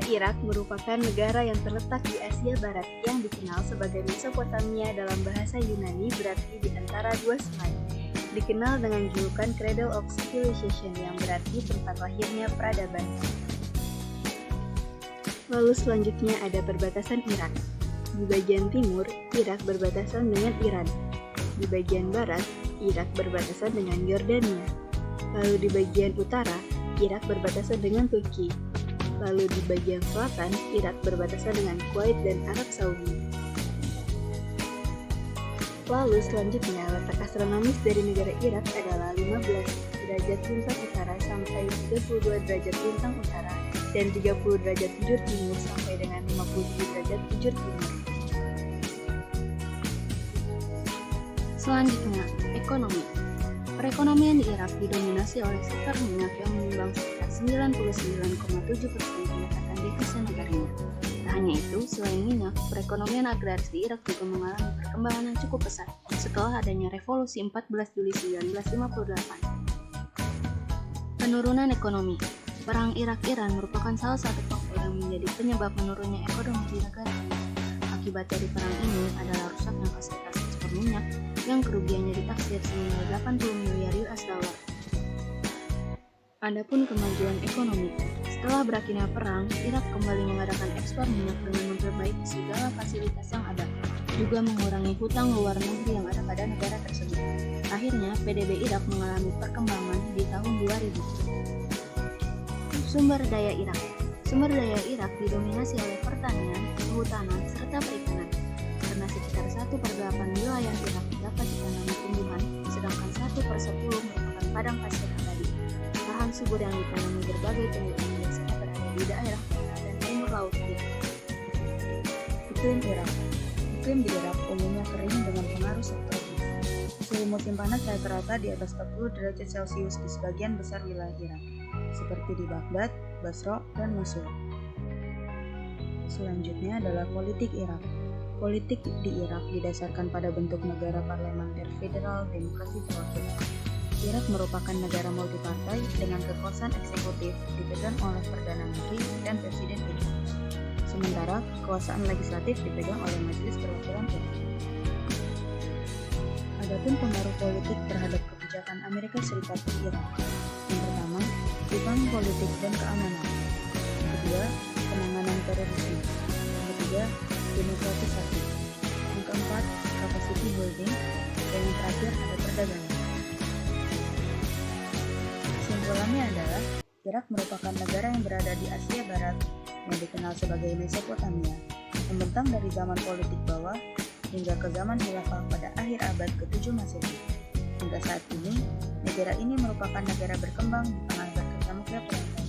Irak merupakan negara yang terletak di Asia Barat yang dikenal sebagai Mesopotamia dalam bahasa Yunani, berarti di antara dua sungai. Dikenal dengan julukan Cradle of Civilization yang berarti tempat lahirnya peradaban. Lalu selanjutnya ada perbatasan Irak. Di bagian timur, Irak berbatasan dengan Iran. Di bagian barat, Irak berbatasan dengan Yordania. Lalu di bagian utara, Irak berbatasan dengan Turki. Lalu di bagian selatan, Irak berbatasan dengan Kuwait dan Arab Saudi. Lalu selanjutnya, letak astronomis dari negara Irak adalah 15 derajat lintang utara sampai 32 derajat lintang utara dan 30 derajat bujur timur sampai dengan 57 derajat bujur timur. Selanjutnya, ekonomi. Perekonomian di Irak didominasi oleh sektor minyak yang menyumbang sekitar 99,7% pendapatan devisa negaranya. Tak hanya itu, selain minyak, perekonomian agraris di Irak juga mengalami perkembangan yang cukup pesat setelah adanya revolusi 14 Juli 1958. Penurunan ekonomi. Perang Irak-Iran merupakan salah satu faktor yang menjadi penyebab menurunnya ekonomi di negara ini. Akibat dari perang ini adalah rusaknya fasilitas ekspor minyak yang kerugiannya ditaksir senilai 80 miliar US dollar. Adapun kemajuan ekonomi. Setelah berakhirnya perang, Irak kembali mengadakan ekspor minyak dengan memperbaiki segala fasilitas yang ada, juga mengurangi hutang luar negeri yang ada pada negara tersebut. Akhirnya, PDB Irak mengalami perkembangan di tahun 2000. Sumber daya Irak. Sumber daya Irak didominasi oleh pertanian, kehutanan, serta perikanan. Karena sekitar 1/8 wilayah Irak dapat ditanami tumbuhan, sedangkan 1/10 merupakan padang pasir abadi. Lahan subur yang ditanami berbagai tumbuhan biasanya berada di daerah tengah dan timur laut Irak. Iklim Irak. Iklim di Irak umumnya kering dengan pengaruh subtropis. Suhu musim panas rata-rata di atas 40 derajat Celcius di sebagian besar wilayah Irak, seperti di Baghdad, Basra, dan Mosul. Selanjutnya adalah politik Irak. Politik di Irak didasarkan pada bentuk negara parlementer federal demokrasi terwakil. Irak merupakan negara multipartai dengan kekuasaan eksekutif dipegang oleh Perdana Menteri dan Presiden Irak. Sementara kekuasaan legislatif dipegang oleh Majelis Perwakilan Irak. Adapun pengaruh politik terhadap kebijakan Amerika Serikat di Irak. Yang pertama, dukungan politik dan keamanan. Yang kedua, penanganan terorisme. Yang ketiga, demokratisasi. Yang keempat, capacity building. Dan yang terakhir ada perdagangan. Kesimpulannya adalah, Irak merupakan negara yang berada di Asia Barat yang dikenal sebagai Mesopotamia, membentang dari zaman politik bawah hingga ke zaman khilafah pada akhir abad ke-7 Masehi. Hingga saat ini, negara ini merupakan negara berkembang di tengah berkecamuknya perang.